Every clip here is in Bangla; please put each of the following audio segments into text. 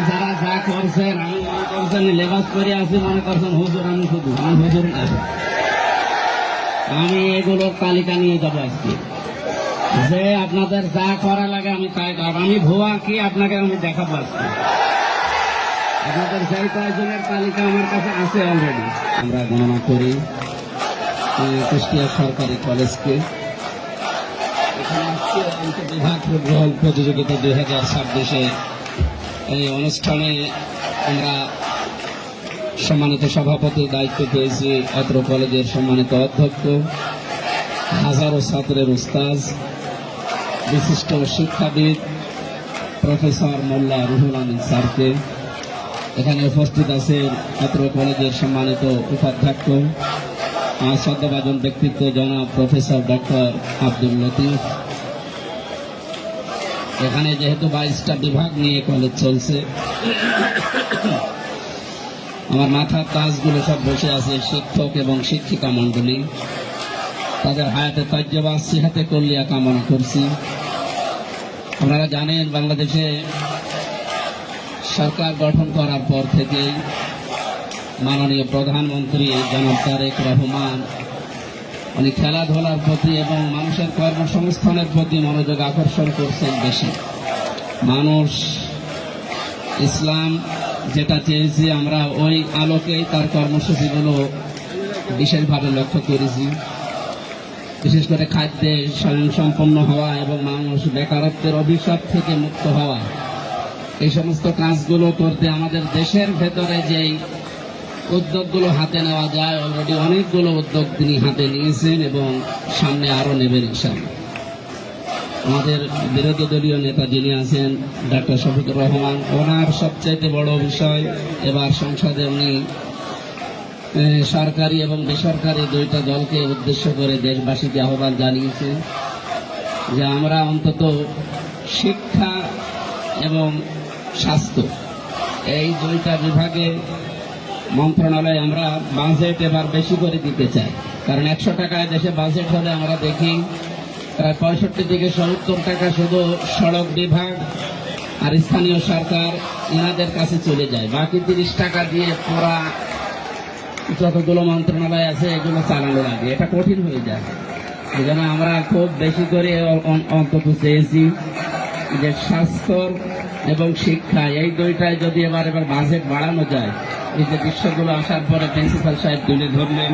যারা যা করছেন আমি মনে করছেন লেবাস করে আছি, মনে করছেন হুজুর, আমি শুধু আমি হুজুর না। আমি এগুলোর তালিকা নিয়ে যাবো আজকে, যে আপনাদের যা করা লাগে আমি তাই করব। আমি ভুয়া কি আপনাকে আমি দেখাবো আজকে। আপনাদের সেই কয়েকজনের তালিকা আমার কাছে আছে অলরেডি। আমরা গণনা করি কুষ্টিয়া সরকারি কলেজকে। এখানে আজকে বিভাগ ফুটবল প্রতিযোগিতা 2026 এই অনুষ্ঠানে আমরা সম্মানিত সভাপতির দায়িত্ব পেয়েছি অত্র কলেজের সম্মানিত অধ্যক্ষ, হাজারো ছাত্রের উস্তাদ, বিশিষ্ট শিক্ষাবিদ প্রফেসর মোল্লা রুহুল আমিন স্যারকে। এখানে উপস্থিত আছেন অত্র কলেজের সম্মানিত উপাধ্যক্ষ, আমার শ্রদ্ধাভাজন ব্যক্তিত্ব জনাব প্রফেসর ডক্টর আব্দুল লতিফ। এখানে যেহেতু 22টা বিভাগ নিয়ে কলেজ চলছে, আমার মাথার তাজগুলো সব বসে আছে শিক্ষক এবং শিক্ষিকা মণ্ডলী। তাদের হায়াতে তাজ্জবা সিহাতে কল্যাণ কামনা করছি। আপনারা জানেন বাংলাদেশে সরকার গঠন করার পর থেকেই মাননীয় প্রধানমন্ত্রী জনাব তারেক রহমান উনি খেলাধুলার প্রতি এবং মানুষের কর্মসংস্থানের প্রতি মনোযোগ আকর্ষণ করছেন বেশি। মানুষ ইসলাম যেটা চেয়েছে আমরা ওই আলোকেই তার কর্মসূচিগুলো বিশেষভাবে লক্ষ্য করেছি। বিশেষ করে খাদ্যে স্বয়ংসম্পন্ন হওয়া এবং মানুষ বেকারত্বের অভিশাপ থেকে মুক্ত হওয়া, এই সমস্ত কাজগুলো করতে আমাদের দেশের ভেতরে যেই উদ্যোগগুলো হাতে নেওয়া যায়, অলরেডি অনেকগুলো উদ্যোগ তিনি হাতে নিয়েছেন এবং সামনে আরো নেবেন ইনশাআল্লাহ। আমাদের বিরোধী দলীয় নেতা যিনি আছেন ডক্টর শফিকুর রহমান, ওনার সবচাইতে বড় বিষয় এবার সংসদে উনি সরকারি এবং বেসরকারি দুইটা দলকে উদ্দেশ্য করে দেশবাসীকে আহ্বান জানিয়েছেন যে আমরা অন্তত শিক্ষা এবং স্বাস্থ্য এই দুইটা বিভাগে মন্ত্রণালয়ে আমরা বাজেট এবার বেশি করে দিতে চাই। কারণ 100 টাকায় দেশে বাজেট হলে আমরা দেখি প্রায় 65 থেকে 70 টাকা শুধু সড়ক বিভাগ আর স্থানীয় সরকার এনাদের কাছে চলে যায়। বাকি 30 টাকা দিয়ে পুরা যতগুলো মন্ত্রণালয় আছে এগুলো চালানো লাগে, এটা কঠিন হয়ে যায়। এই জন্য আমরা খুব বেশি করে অন্তত চেয়েছি যে স্বাস্থ্য এবং শিক্ষা এই দুইটায় যদি এবার বাজেট বাড়ানো যায়। এই যে বিষয়গুলো আসার পরে প্রিন্সিপাল সাহেব তুলে ধরলেন,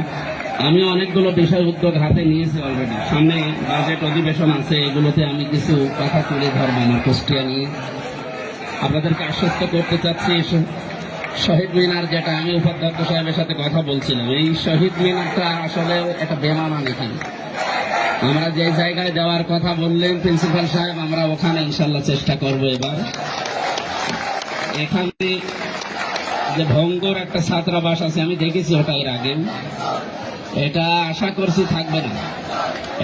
আমি অনেকগুলো বিষয় উদ্যোগ হাতে নিয়েছি অলরেডি। সামনে বাজেট অধিবেশন আছে, এগুলোতে আমি কিছু কথা তুলে ধরবো আমার কুষ্টিয়া নিয়ে। আপনাদেরকে আশ্বস্ত করতে চাচ্ছি শহীদ মিনার, যেটা আমি উপাধ্যক্ষ সাহেবের সাথে কথা বলছিলাম, এই শহীদ মিনারটা আসলে একটা বেমানান। এখানে আমরা যে জায়গায় দেওয়ার কথা বললেন প্রিন্সিপাল সাহেব, আমরা ওখানে ইনশাল্লাহ চেষ্টা করব। এবার এখানে যে ভঙ্গর একটা ছাত্রাবাস আছে, আমি দেখেছি ওটা এর আগে, এটা আশা করছি থাকবে না।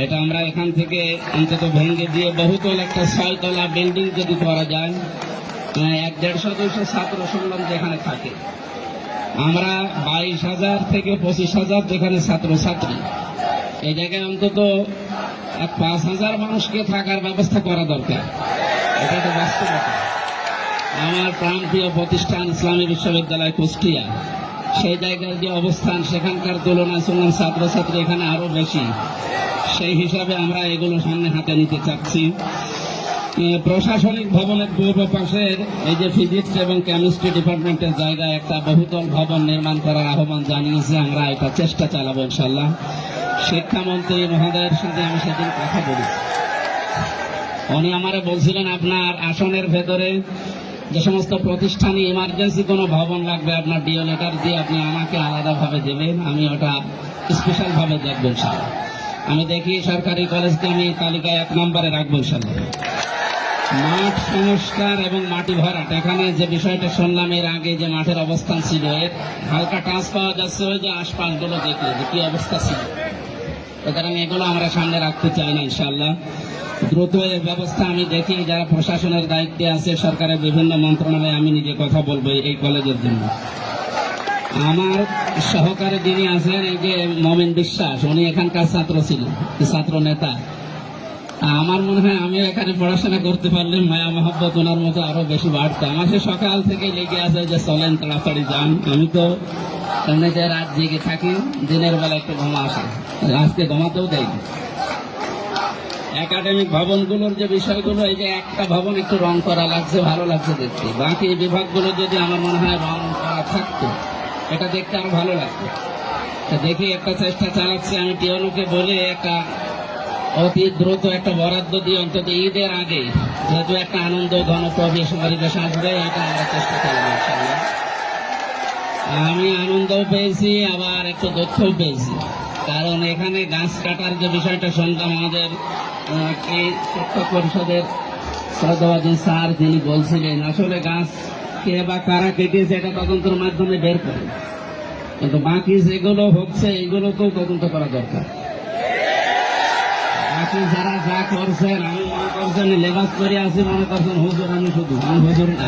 এটা আমরা এখান থেকে অন্তত ভেঙে দিয়ে বহুতল একটা 6 তলা বিল্ডিং যদি করা যায়, 150-200 ছাত্র শুনলাম যেখানে থাকে। আমরা 22,000 থেকে 25,000 যেখানে ছাত্রছাত্রী, এই জায়গায় অন্তত 5,000 মানুষকে থাকার ব্যবস্থা করা দরকার। এটা তো বাস্তবতা। আমার প্রাণপ্রিয় প্রতিষ্ঠান ইসলামী বিশ্ববিদ্যালয় কুষ্টিয়া, সেই জায়গার যে অবস্থান সেখানকার তুলনায় শুনলাম ছাত্রছাত্রী এখানে আরো বেশি। সেই হিসাবে আমরা এগুলো সামনে হাতে নিতে চাচ্ছি। প্রশাসনিক ভবনের পূর্ব পাশের এই যে ফিজিক্স এবং কেমিস্ট্রি ডিপার্টমেন্টের জায়গায় একটা বহুতল ভবন নির্মাণ করার আহ্বান জানিয়েছে। আমরা এটা চেষ্টা চালাবো ইনশাল্লাহ। শিক্ষামন্ত্রী মহোদয়ের সাথে আমি সেদিন কথা বলি, উনি আমারে বলছিলেন আপনার আসনের ভেতরে যে সমস্ত প্রতিষ্ঠানে ইমার্জেন্সি কোনো ভবন লাগবে আপনার ডিও লেটার দিয়ে আপনি আমাকে আলাদাভাবে দেবেন, আমি ওটা স্পেশাল ভাবে দেখবো ইনশাল্লাহ। আমি দেখি সরকারি কলেজকে আমি তালিকায় 1 নম্বরে রাখবো ইনশাল্লাহ। মাঠ সংস্কার এবং মাটি ভরাট, এখানে যে বিষয়টা শুনলাম এর আগে যে মাঠের অবস্থান ছিল, এর হালকা টাচ পাওয়া যাচ্ছে ওই যে আশপাশগুলো দেখলে যে কি অবস্থা ছিল। সুতরাং এগুলো আমরা সামনে রাখতে চাই না ইনশাল্লাহ। দ্রুত এর ব্যবস্থা আমি দেখি যারা প্রশাসনের দায়িত্বে আছে সরকারের বিভিন্ন মন্ত্রণালয়ে, আমি নিজে কথা বলবো এই কলেজের জন্য। আমার সহকারে যিনি আছেন এই যে মমিন বিশ্বাস, উনি এখানকার ছাত্র ছিলেন, ছাত্র নেতা। আমার মনে হয় আমিও এখানে পড়াশোনা করতে পারলে মায়া মহব্বত ওনার মতো আরো বেশি বাড়তো। আমার সে সকাল থেকে লেগে আছে যে চলেন তাড়াতাড়ি যান। আমি তো এমনিতে রাত জেগে থাকি, দিনের বেলা একটু ঘুমা আসে, আজকে ঘুমাতেও দেয়নি। একাডেমিক ভবনগুলোর যে বিষয়গুলো, এই যে একটা ভবন একটু রং করা লাগছে, ভালো লাগছে দেখতে। বাকি বিভাগগুলো যদি আমার মনে হয় রং করা থাকতো, এটা দেখতে আরো ভালো লাগতো। তা দেখি একটা চেষ্টা চালাচ্ছি। আমি টিওনুকে বলে একটা অতি দ্রুত একটা বরাদ্দ দিয়ে অন্তত ঈদের আগে, যেহেতু একটা আনন্দ গণপরিবেশ পরিবেশ আসবে, এটা আমরা চেষ্টা চালাবো ইনশাআল্লাহ। আমি আনন্দও পেয়েছি, আবার একটু দুঃখও পেয়েছি। কারণ এখানে গাছ কাটার যে বিষয়টা শুনলাম, আমাদের শিক্ষক পরিষদের শ্রদ্ধাভাজন স্যার যিনি বলছিলেন, আসলে গাছ কে বা কারা কেটেছে এটা তদন্তের মাধ্যমে বের করে, কিন্তু বাকি যেগুলো হচ্ছে এগুলো তো তদন্ত করা দরকার। বাকি যারা যা করছেন, আমি মনে করছেন লেবাস করে আছি, মনে করছেন হুজুর, আমি শুধু আমি হুজুর না।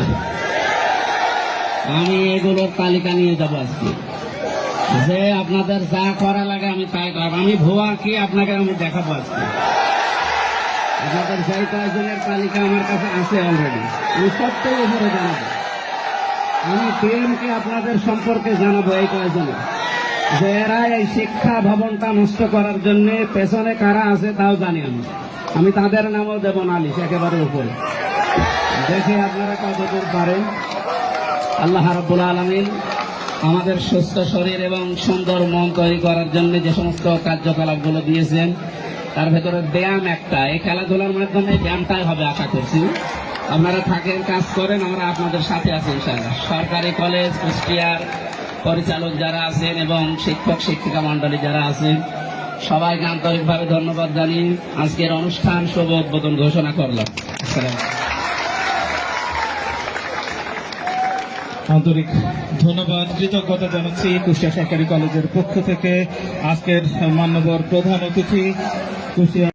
আমি এগুলোর তালিকা নিয়ে যাবো আজকে, যে আপনাদের যা করা লাগে আমি তাই করব। আমি ভুয়া কি আপনাকে আমি দেখাবো আজকে। আপনাদের সেই কয়েকজনের তালিকা আমার কাছে আছে অলরেডি, আমি সবটাই উপরে জানাবো। আমি টিএমকে আপনাদের সম্পর্কে জানাবো এই কয়েকজনের, যে এরা এই শিক্ষা ভবনটা নষ্ট করার জন্য পেছনে কারা আছে তাও জানি আমি। আমি তাদের নামও দেব না লিস্ট, একেবারে উপরে। দেখে আপনারা কতদূর পারেন। আল্লাহ রাব্বুল আলামিন আমাদের সুস্থ শরীর এবং সুন্দর মন তৈরি করার জন্য যে সমস্ত কার্যকলাপগুলো দিয়েছেন, তার ভেতরে ব্যায়াম একটা। এই খেলাধুলার মাধ্যমে ব্যায়ামটাই হবে আশা করছি। আপনারা থাকেন, কাজ করেন, আমরা আপনাদের সাথে আছি ইনশাআল্লাহ। সরকারি কলেজ কুষ্টিয়ার পরিচালক যারা আছেন এবং শিক্ষক শিক্ষিকা মন্ডলী যারা আছেন, সবাইকে আন্তরিকভাবে ধন্যবাদ জানিয়ে আজকের অনুষ্ঠান শুভ উদ্বোধন ঘোষণা করলাম। আসসালামু আলাইকুম। আন্তরিক ধন্যবাদ, কৃতজ্ঞতা জানাচ্ছি কুষ্টিয়া সরকারি কলেজের পক্ষ থেকে। আজকের মান্যবর প্রধান অতিথি কুষ্টিয়া